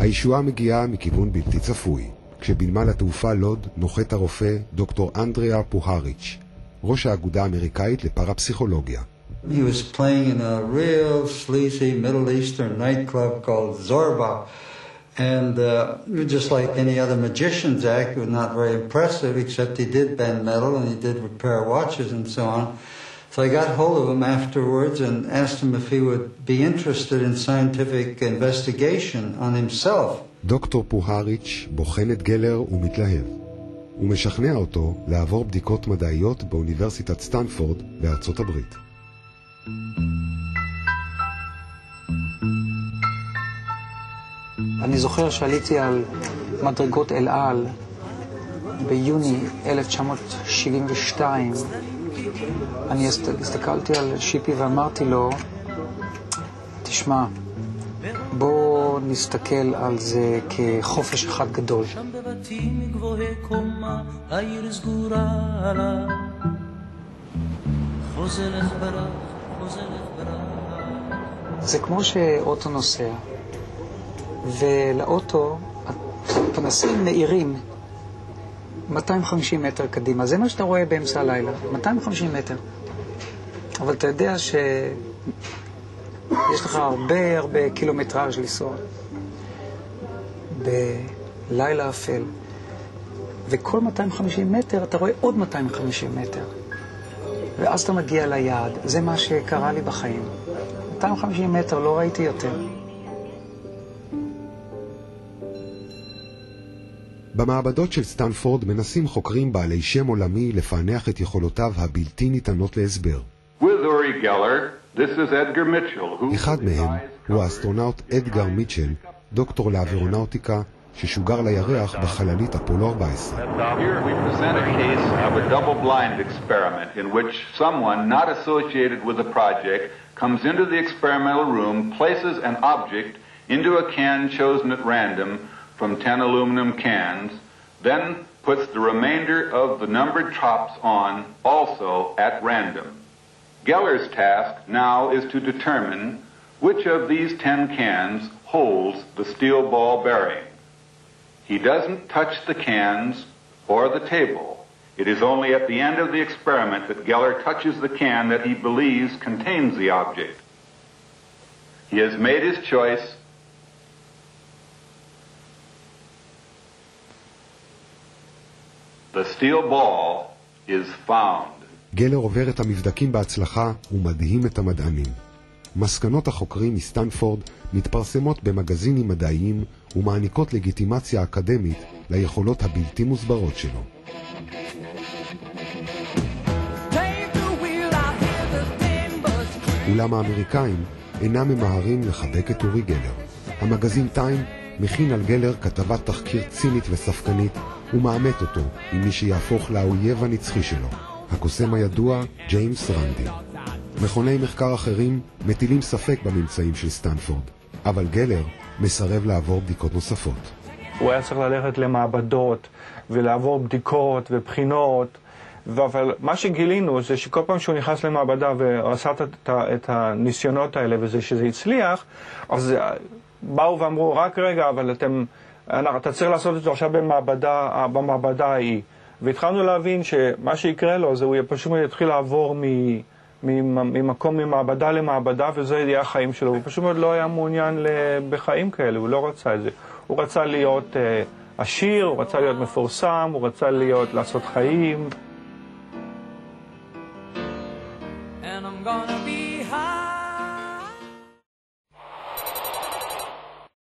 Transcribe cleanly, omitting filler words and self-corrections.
הישועה מגיעה מכיוון בלתי צפוי. כשבנמל התעופה לוד נוחת הרופא דוקטור אנדריה פוהריץ', ראש האגודה האמריקאית לפרפסיכולוגיה. He was playing in a real sleazy Middle Eastern nightclub called Zorba. And just like any other magician's act, it was not very impressive, except he did bend metal and he did repair watches and so on. So I got hold of him afterwards and asked him if he would be interested in scientific investigation on himself. דוקטור פוהריץ' בוחן את גלר ומתלהב. הוא משכנע אותו לעבור בדיקות מדעיות באוניברסיטת סטנפורד בארצות הברית. אני זוכר שעליתי על מדרגות אל על ביוני 1972. אני הסתכלתי על שיפי ואמרתי לו, תשמע, בוא נסתכל על זה כחופש אחד גדול. זה כמו שאוטו נוסע, ולאוטו הפנסים מאירים 250 מטר קדימה. זה מה שאתה רואה באמצע הלילה, 250 מטר. אבל אתה יודע שיש לך הרבה קילומטראז' לנסוע בלילה אפל. וכל 250 מטר אתה רואה עוד 250 מטר. ואז אתה מגיע ליעד. זה מה שקרה לי בחיים. 250 מטר לא ראיתי יותר. במעבדות של סטנפורד מנסים חוקרים בעלי שם עולמי לפענח את יכולותיו הבלתי ניתנות להסבר. אחד מהם הוא האסטרונאוט אדגר מיטשל, דוקטור לאווירונאוטיקה, ששוגר לירח בחללית אפולו 14. Here we present a case of a double-blind experiment in which someone not associated with the project comes into the experimental room, places an object into a can chosen at random from 10 aluminum cans, then puts the remainder of the numbered tops on also at random. Geller's task now is to determine which of these 10 cans holds the steel ball bearing. He doesn't touch the cans or the table. It is only at the end of the experiment that Geller touches the can that he believes contains the object. He has made his choice. The steel ball is found. גלר עובר את המבדקים בהצלחה ומדהים את המדענים. מסקנות החוקרים מסטנפורד מתפרסמות במגזינים מדעיים ומעניקות לגיטימציה אקדמית ליכולות הבלתי מוסברות שלו. אולם האמריקאים אינם ממהרים לחבק את אורי גלר. המגזין טיים מכין על גלר כתבת תחקיר צינית וספקנית ומאמת אותו עם מי שיהפוך לאויב הנצחי שלו, הקוסם הידוע ג'יימס רנדי. מכוני מחקר אחרים מטילים ספק בממצאים של סטנפורד, אבל גלר מסרב לעבור בדיקות נוספות. הוא היה צריך ללכת למעבדות ולעבור בדיקות ובחינות, אבל מה שגילינו זה שכל פעם שהוא נכנס למעבדה ועשה את הניסיונות האלה וזה שזה הצליח, אז באו ואמרו, רק רגע, אבל אתה צריך לעשות את זה עכשיו במעבדה ההיא. והתחלנו להבין שמה שיקרה לו זה הוא פשוט יתחיל לעבור ממעבדה למעבדה, וזה יהיה החיים שלו. הוא פשוט לא היה מעוניין בחיים כאלה, הוא לא רצה את זה. הוא רצה להיות עשיר, הוא רצה להיות מפורסם, הוא רצה לעשות חיים. And I'm gonna be high.